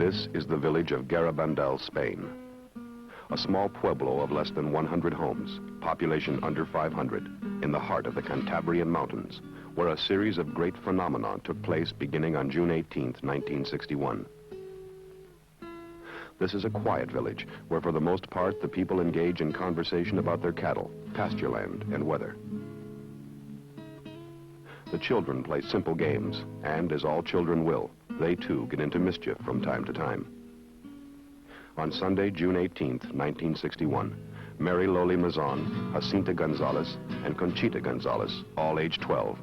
This is the village of Garabandal, Spain. A small pueblo of less than 100 homes, population under 500, in the heart of the Cantabrian Mountains, where a series of great phenomena took place beginning on June 18th, 1961. This is a quiet village where for the most part the people engage in conversation about their cattle, pasture land, and weather. The children play simple games, and as all children will, they too get into mischief from time to time. On Sunday, June 18th, 1961, Mary Loli Mazon, Jacinta González, and Conchita González, all age 12,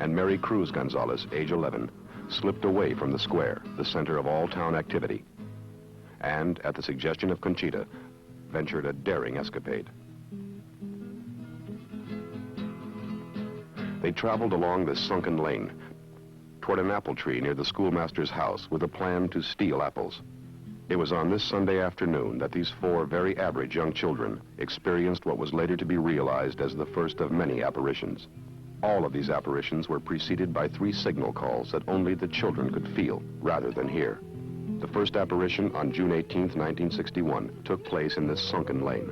and Mary Cruz González, age 11, slipped away from the square, the center of all town activity, and, at the suggestion of Conchita, ventured a daring escapade. They traveled along this sunken lane toward an apple tree near the schoolmaster's house with a plan to steal apples. It was on this Sunday afternoon that these four very average young children experienced what was later to be realized as the first of many apparitions. All of these apparitions were preceded by 3 signal calls that only the children could feel rather than hear. The first apparition on June 18th, 1961 took place in this sunken lane.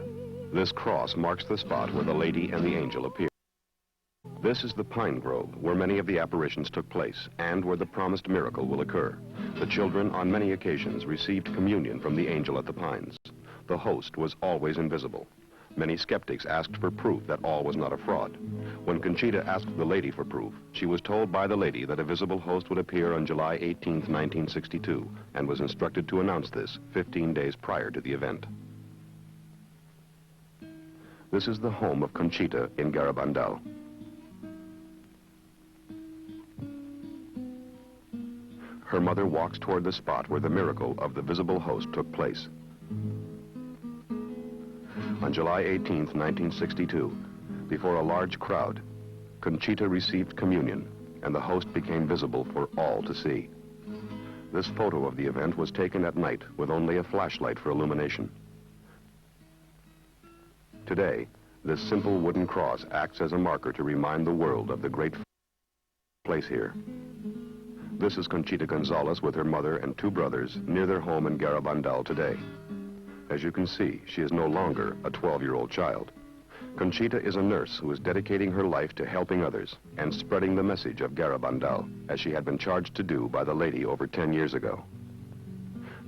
This cross marks the spot where the lady and the angel appear. This is the pine grove where many of the apparitions took place and where the promised miracle will occur. The children on many occasions received communion from the angel at the pines. The host was always invisible. Many skeptics asked for proof that all was not a fraud. When Conchita asked the lady for proof, she was told by the lady that a visible host would appear on July 18th, 1962, and was instructed to announce this 15 days prior to the event. This is the home of Conchita in Garabandal. Her mother walks toward the spot where the miracle of the visible host took place. On July 18th, 1962, before a large crowd, Conchita received communion, and the host became visible for all to see. This photo of the event was taken at night with only a flashlight for illumination. Today, this simple wooden cross acts as a marker to remind the world of the great place here. This is Conchita González with her mother and 2 brothers near their home in Garabandal today. As you can see, she is no longer a 12-year-old child. Conchita is a nurse who is dedicating her life to helping others and spreading the message of Garabandal, as she had been charged to do by the lady over 10 years ago.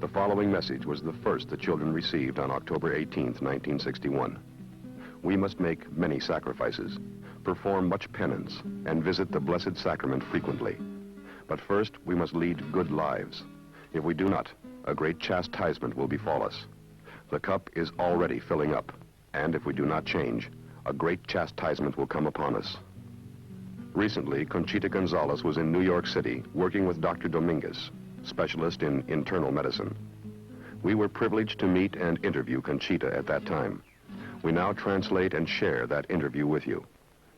The following message was the first the children received on October 18th, 1961. We must make many sacrifices, perform much penance, and visit the Blessed Sacrament frequently. But first, we must lead good lives. If we do not, a great chastisement will befall us. The cup is already filling up, and if we do not change, a great chastisement will come upon us. Recently, Conchita González was in New York City working with Dr. Dominguez, specialist in internal medicine. We were privileged to meet and interview Conchita at that time. We now translate and share that interview with you.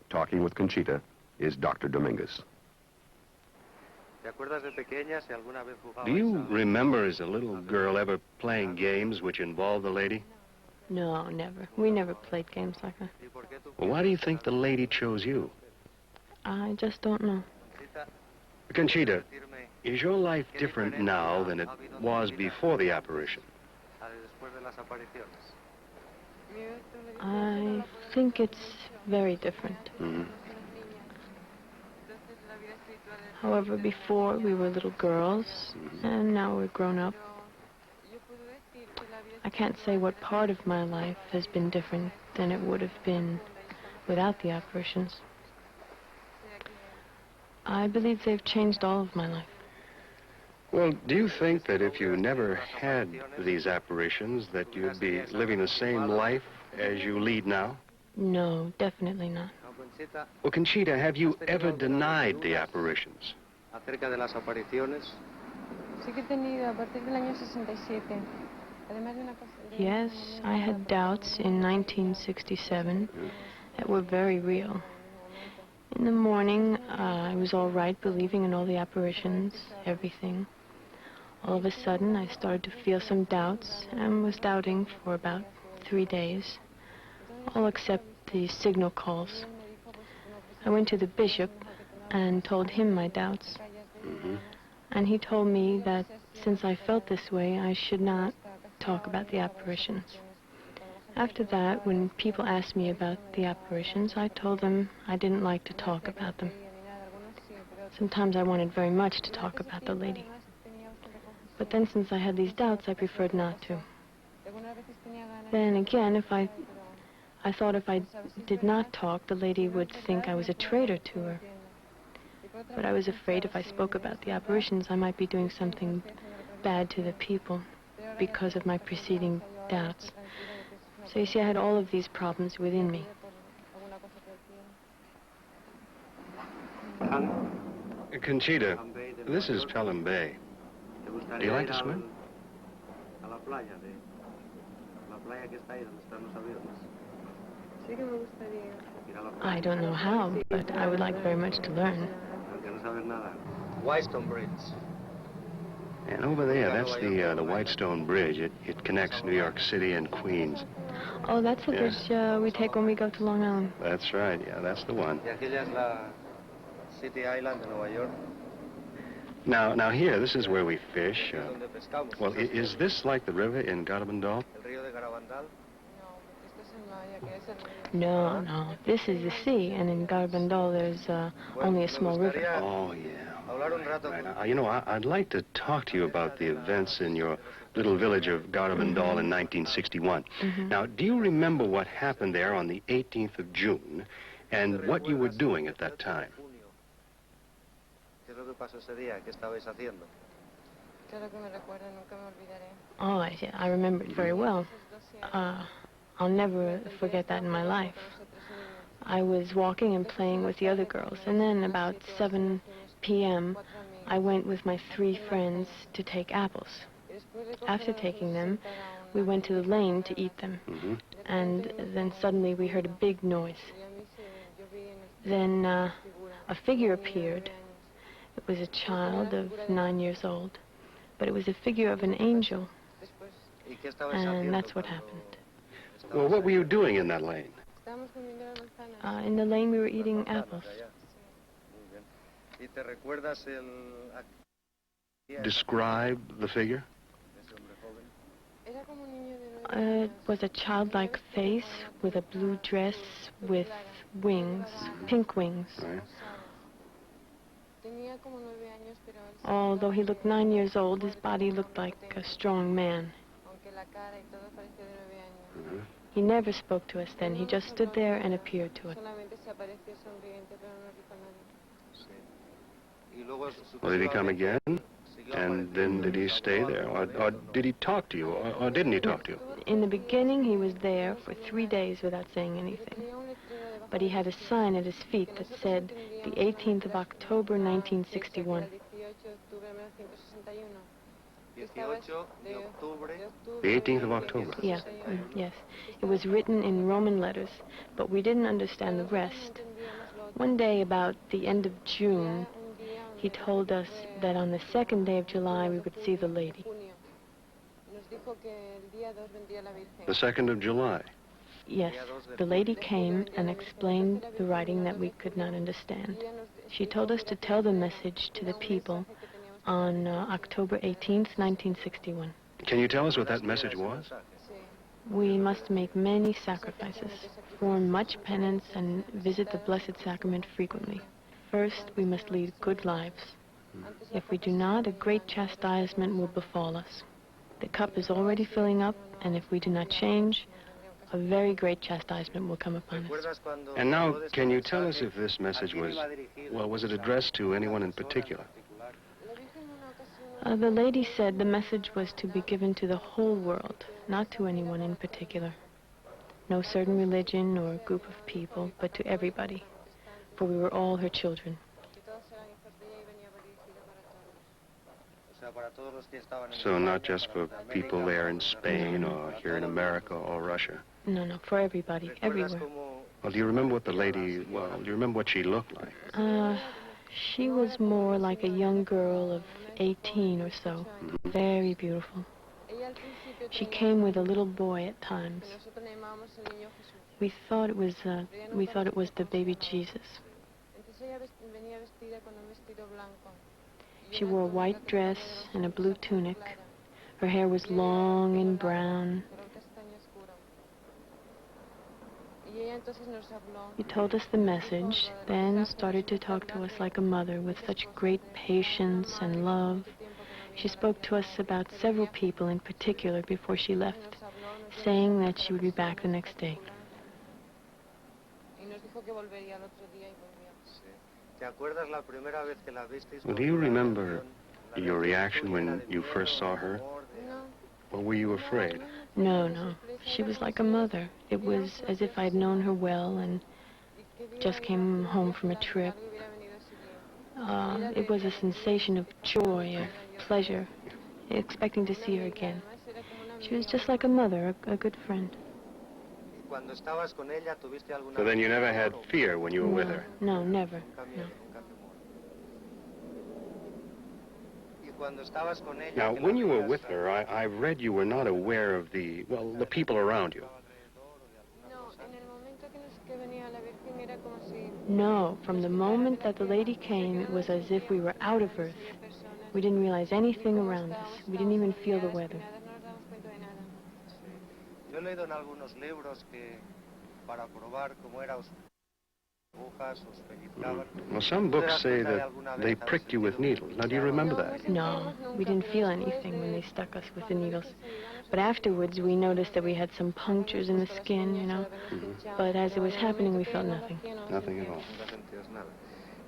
Talking with Conchita is Dr. Dominguez. Do you remember as a little girl ever playing games which involved the lady? No, never. We never played games like that. Well, why do you think the lady chose you? I just don't know. Conchita, is your life different now than it was before the apparition? I think it's very different. Mm-hmm. However, before we were little girls, and now we're grown up. I can't say what part of my life has been different than it would have been without the apparitions. I believe they've changed all of my life. Well, do you think that if you never had these apparitions, that you'd be living the same life as you lead now? No, definitely not. Well, Conchita, have you ever denied the apparitions? Yes, I had doubts in 1967 that were very real. In the morning, I was all right, believing in all the apparitions, everything. All of a sudden, I started to feel some doubts and was doubting for about 3 days, all except the signal calls. I went to the bishop and told him my doubts. And he told me that since I felt this way, I should not talk about the apparitions. After that, when people asked me about the apparitions, I told them I didn't like to talk about them. Sometimes I wanted very much to talk about the lady. But then, since I had these doubts, I preferred not to. Then again, I thought if I did not talk, the lady would think I was a traitor to her. But I was afraid if I spoke about the apparitions, I might be doing something bad to the people because of my preceding doubts. So you see, I had all of these problems within me. Conchita, this is Pelham Bay. Do you like to swim? I don't know how, but I would like very much to learn. Whitestone Bridge. And over there, that's the Whitestone Bridge. It connects New York City and Queens. Oh, that's the Yes. bridge we take when we go to Long Island. That's right, yeah, that's the one. Y aquella es la City Island de Nueva York. Now here, this is where we fish. Donde pescamos. Well, is this like the river in Garabandal? El río de Garabandal. No, no. This is the sea, and in Garabandal there's only a small river. Oh, yeah. Hablar un rato Right. con... You know, I'd like to talk to you about the events in your little village of Garabandal in 1961. Now, do you remember what happened there on the 18th of June and what you were doing at that time? ¿Qué es lo que pasó ese día? ¿Qué estabais haciendo? Oh, I remember it very well. I'll never forget that in my life. I was walking and playing with the other girls, and then about 7 p.m., I went with my 3 friends to take apples. After taking them, we went to the lane to eat them, and then suddenly we heard a big noise. Then a figure appeared. It was a child of 9 years old, but it was a figure of an angel, ¿Y qué estabais and haciendo? that's what happened. Well, what were you doing in that lane? In the lane, we were eating apples. Muy bien. ¿Y te recuerdas el... Describe the figure. ese hombre joven? It was a childlike face with a blue dress with wings, pink wings. Right. Although he looked 9 years old, his body looked like a strong man. He never spoke to us then. He just stood there and appeared to us. Y luego Well, did he come again? siguió And then did he stay there? Or did he talk to you? Or didn't he talk to you? In the beginning, he was there for 3 days without saying anything. But he had a sign at his feet that said the 18th of October, 1961. 18 de octubre. The 18th of October. Yeah, yes. It was written in Roman letters, but we didn't understand the rest. One day, about the end of June, he told us that on the 2nd day of July we would see the lady. The 2nd of July. Yes, the lady came and explained the writing that we could not understand. She told us to tell the message to the people on October 18th, 1961. Can you tell us what that message was? We must make many sacrifices, perform much penance, and visit the Blessed Sacrament frequently. First, we must lead good lives. If we do not, a great chastisement will befall us. The cup is already filling up, and if we do not change, a very great chastisement will come upon us. ¿Recuerdas cuando And now, todo este can you tell us mensaje if this message a quién was, iba dirigido? well, was it addressed to anyone in particular? The lady said the message was to be given to the whole world, not to anyone in particular. No certain religion or group of people, but to everybody, for we were all her children. O sea, para todos los que estaban en So España, not just para for América, people there in Spain or here in America or Russia. No, no, for everybody, ¿Recuerdas everywhere. cómo Well, do you remember what the lady, well, do you remember what she looked like? She was more like a young girl of 18 or so, very beautiful. She came with a little boy at times. We thought it was She wore a white dress and a blue tunic. Her hair was long and brown. She told us the message, then started to talk to us like a mother with such great patience and love. She spoke to us about several people in particular before she left, saying that she would be back the next day. Well, do you remember your reaction when you first saw her? Or were you afraid? No. She was like a mother. It was as if I'd known her well and just came home from a trip. It was a sensation of joy, of pleasure, expecting to see her again. She was just like a mother, a good friend. So then you never had fear when you were with her? No, never. No. Now, when you were with her, I read you were not aware of the people around you. No, from the moment that the lady came, it was as if we were out of Earth. We didn't realize anything around us. We didn't even feel the weather. Well, some books say that they pricked you with needles. Now, do you remember that? No, we didn't feel anything when they stuck us with the needles. But afterwards, we noticed that we had some punctures in the skin, you know. But as it was happening, we felt nothing. Nothing at all.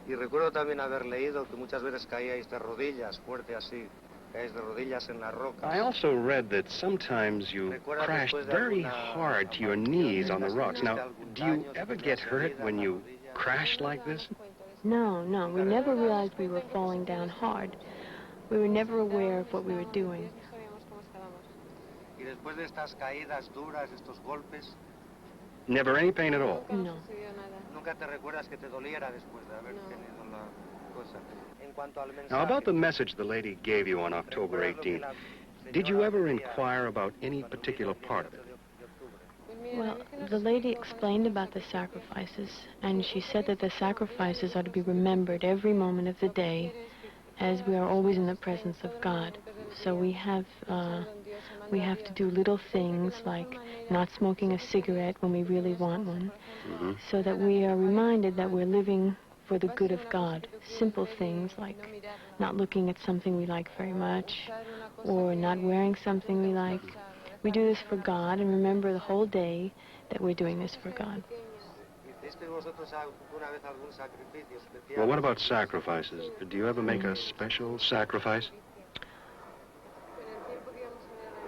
Y recuerdo también haber leído que muchas veces caíais de rodillas, fuerte así. I also read that sometimes you crashed very hard to your knees on the rocks. Now, do you ever get hurt when you crash like this? No. We never realized we were falling down hard. We were never aware of what we were doing. Never any pain at all? No. Now, about the message the lady gave you on October 18th, did you ever inquire about any particular part of it? Well, the lady explained about the sacrifices, and she said that the sacrifices are to be remembered every moment of the day, as we are always in the presence of God. So we have to do little things like not smoking a cigarette when we really want one, so that we are reminded that we're living for the good of God. Simple things like not looking at something we like very much, or not wearing something we like. We do this for God and remember the whole day that we're doing this for God. Well, what about sacrifices? Do you ever make a special sacrifice?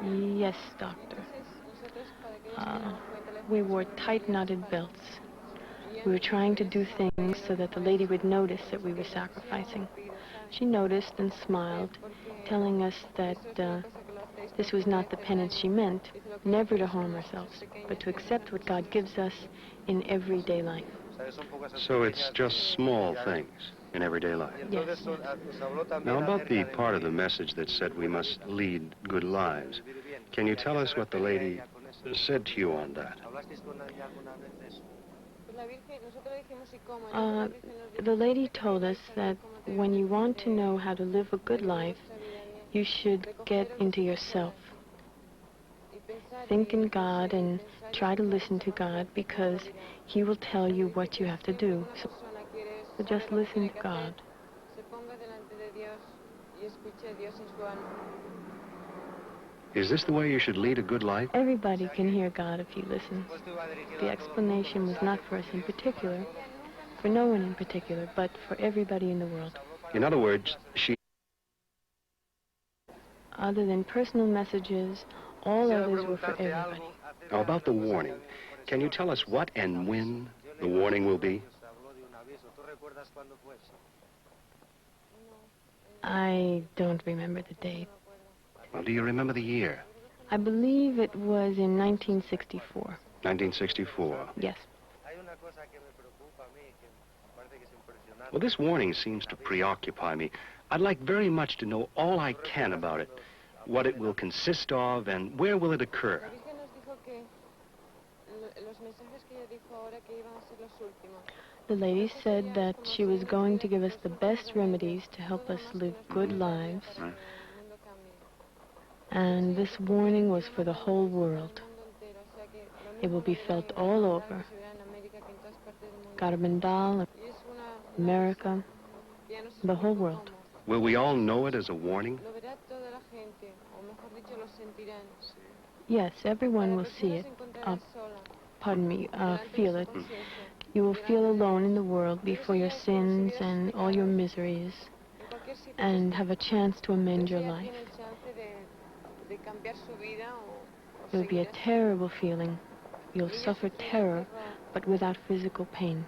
Yes, Doctor. We wore tight knotted belts. We were trying to do things so that the lady would notice that we were sacrificing. She noticed and smiled, telling us that this was not the penance she meant, never to harm ourselves, but to accept what God gives us in everyday life. So it's just small things in everyday life? Yes. Now, about the part of the message that said we must lead good lives, can you tell us what the lady said to you on that? The lady told us that when you want to know how to live a good life, you should get into yourself. Think in God and try to listen to God, because He will tell you what you have to do. So just listen to God. Is this the way you should lead a good life? Everybody can hear God if you listen. The explanation was not for us in particular, for no one in particular, but for everybody in the world. In other words, Other than personal messages, all others were for everybody. Now, about the warning, can you tell us what and when the warning will be? I don't remember the date. Well, do you remember the year? I believe it was in 1964. 1964. Yes. Well, this warning seems to preoccupy me. I'd like very much to know all I can about it, what it will consist of, and where will it occur. The lady said that she was going to give us the best remedies to help us live good lives. And this warning was for the whole world. It will be felt all over. Garabandal, America, the whole world. Will we all know it as a warning? Yes, everyone will see it. Feel it. You will feel alone in the world before your sins and all your miseries, and have a chance to amend your life. It will be a terrible feeling. You'll suffer terror, but without physical pain.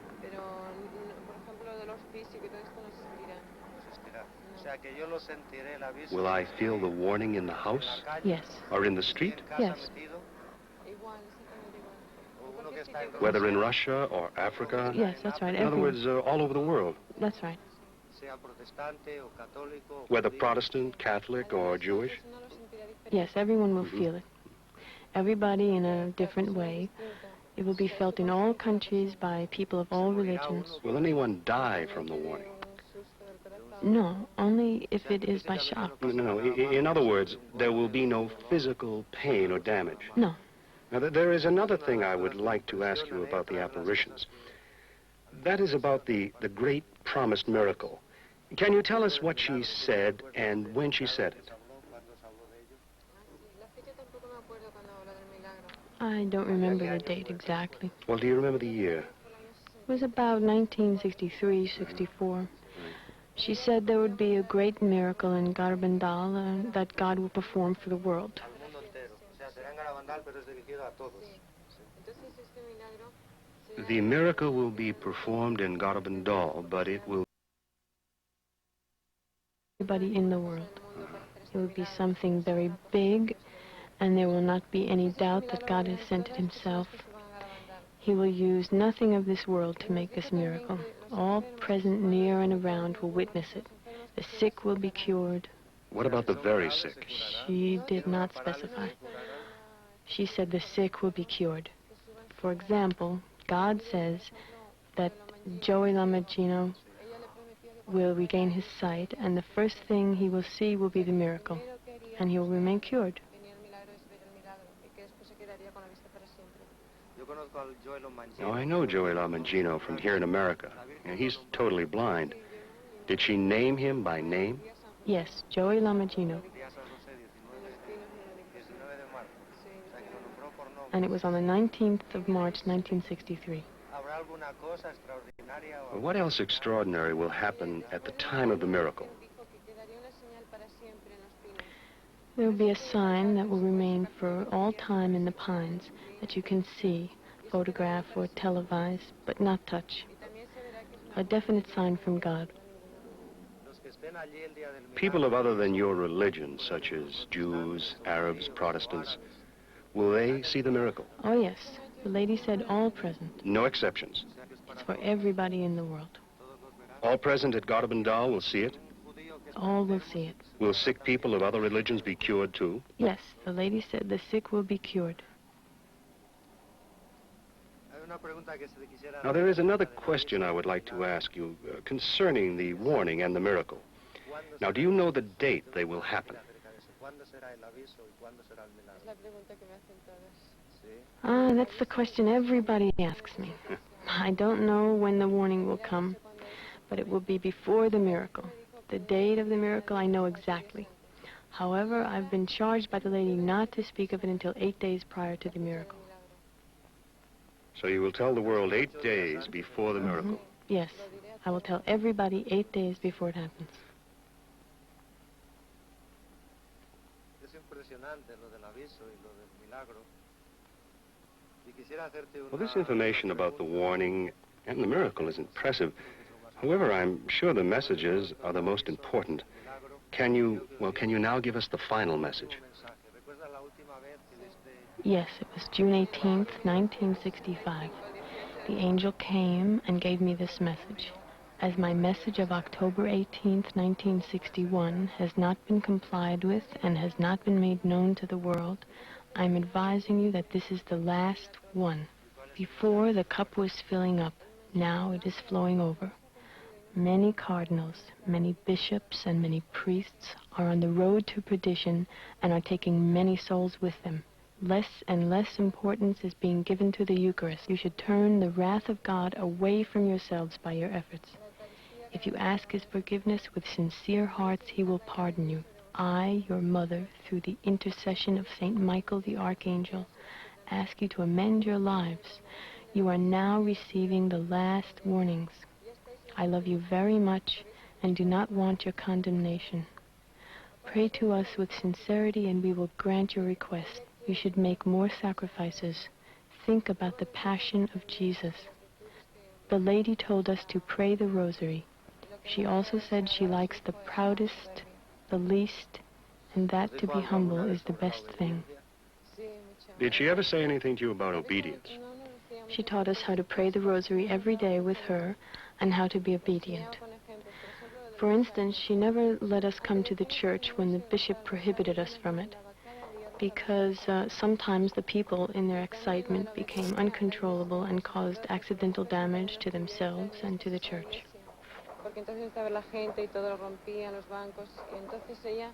Will I feel the warning in the house? Yes. Or in the street? Yes. Whether in Russia or Africa? Yes, that's right. In other words, all over the world. That's right. Whether Protestant, Catholic, or Jewish? Yes, everyone will feel it. Everybody in a different way. It will be felt in all countries by people of all religions. Will anyone die from the warning? No, only if it is by shock. No. In other words, there will be no physical pain or damage. No. Now, there is another thing I would like to ask you about the apparitions. That is about the great promised miracle. Can you tell us what she said and when she said it? I don't remember the date exactly. Well, do you remember the year? It was about 1963, 64. She said there would be a great miracle in Garabandal that God will perform for the world. The miracle will be performed in Garabandal, but it will... Everybody in the world. It will be something very big, and there will not be any doubt that God has sent it himself. He will use nothing of this world to make this miracle. All present near and around will witness it. The sick will be cured. What about the very sick? She did not specify. She said the sick will be cured. For example, God says that Joey Lamagino will regain his sight, and the first thing he will see will be the miracle, and he will remain cured. Oh, I know Joey Lamagino from here in America. And he's totally blind. Did she name him by name? Yes, Joey Lamagino. And it was on the 19th of March, 1963. Well, what else extraordinary will happen at the time of the miracle? There will be a sign that will remain for all time in the pines that you can see, photograph, or televise, but not touch. A definite sign from God. People of other than your religion, such as Jews, Arabs, Protestants, will they see the miracle? Oh, yes. The lady said all present. No exceptions. It's for everybody in the world. All present at Garabandal will see it? All will see it. Will sick people of other religions be cured too? Yes, the lady said the sick will be cured. Now, there is another question I would like to ask you concerning the warning and the miracle. Now, do you know the date they will happen? That's the question everybody asks me. I don't know when the warning will come, but it will be before the miracle. The date of the miracle I know exactly. However, I've been charged by the lady not to speak of it until 8 days prior to the miracle. So you will tell the world 8 days before the miracle? Yes, I will tell everybody 8 days before it happens. Well, this information about the warning and the miracle is impressive. However, I'm sure the messages are the most important. Can you now give us the final message? Yes, it was June 18th, 1965. The angel came and gave me this message. As my message of October 18th, 1961 has not been complied with and has not been made known to the world, I'm advising you that this is the last one. Before, the cup was filling up. Now it is flowing over. Many cardinals, many bishops, and many priests are on the road to perdition and are taking many souls with them. Less and less importance is being given to the Eucharist. You should turn the wrath of God away from yourselves by your efforts. If you ask his forgiveness with sincere hearts, he will pardon you. I, your mother, through the intercession of Saint Michael the Archangel, ask you to amend your lives. You are now receiving the last warnings. I love you very much and do not want your condemnation. Pray to us with sincerity and we will grant your request. You should make more sacrifices. Think about the passion of Jesus. The lady told us to pray the rosary. She also said she likes the proudest, the least, and that to be humble is the best thing. Did she ever say anything to you about obedience? She taught us how to pray the rosary every day with her and how to be obedient. For instance, she never let us come to the church when the bishop prohibited us from it, because sometimes the people in their excitement became uncontrollable and caused accidental damage to themselves and to the church. Porque entonces estaba la gente y todo lo rompía, los bancos, y entonces ella,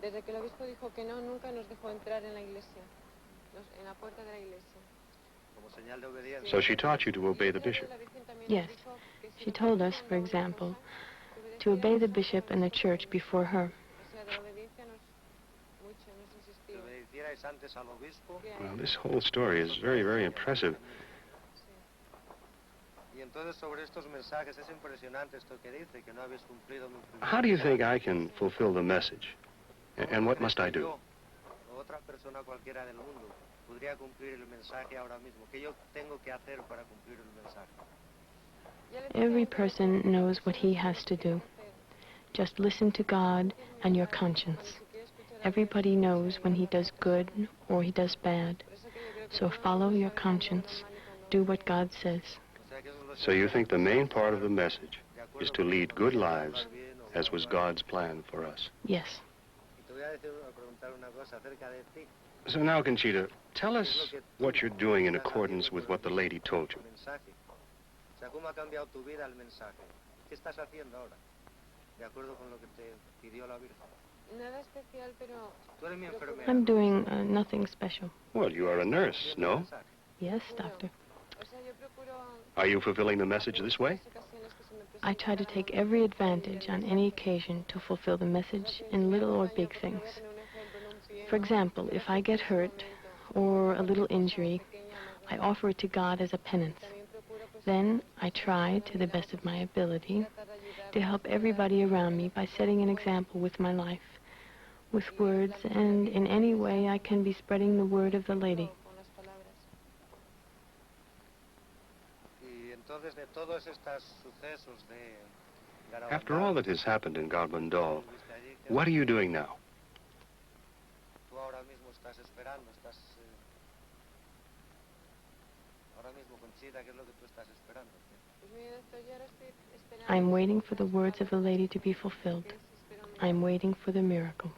desde que el obispo dijo que no, nunca nos dejó entrar en la iglesia, en la puerta de la iglesia. So she taught you to obey the bishop? Yes. She told us, for example, to obey the bishop and the church before her. Well, this whole story is very, very impressive. How do you think I can fulfill the message? And what must I do? Every person knows what he has to do. Just listen to God and your conscience. Everybody knows when he does good or he does bad. So follow your conscience. Do what God says. So you think the main part of the message is to lead good lives, as was God's plan for us? Yes. So now, Conchita, tell us what you're doing in accordance with what the lady told you. I'm doing nothing special. Well, you are a nurse, no? Yes, doctor. Are you fulfilling the message this way? I try to take every advantage on any occasion to fulfill the message in little or big things. For example, if I get hurt or a little injury, I offer it to God as a penance. Then I try, to the best of my ability, to help everybody around me by setting an example with my life, with words, and in any way I can be spreading the word of the lady. After all that has happened in Garabandal, what are you doing now? I'm waiting for the words of the lady to be fulfilled. I'm waiting for the miracle.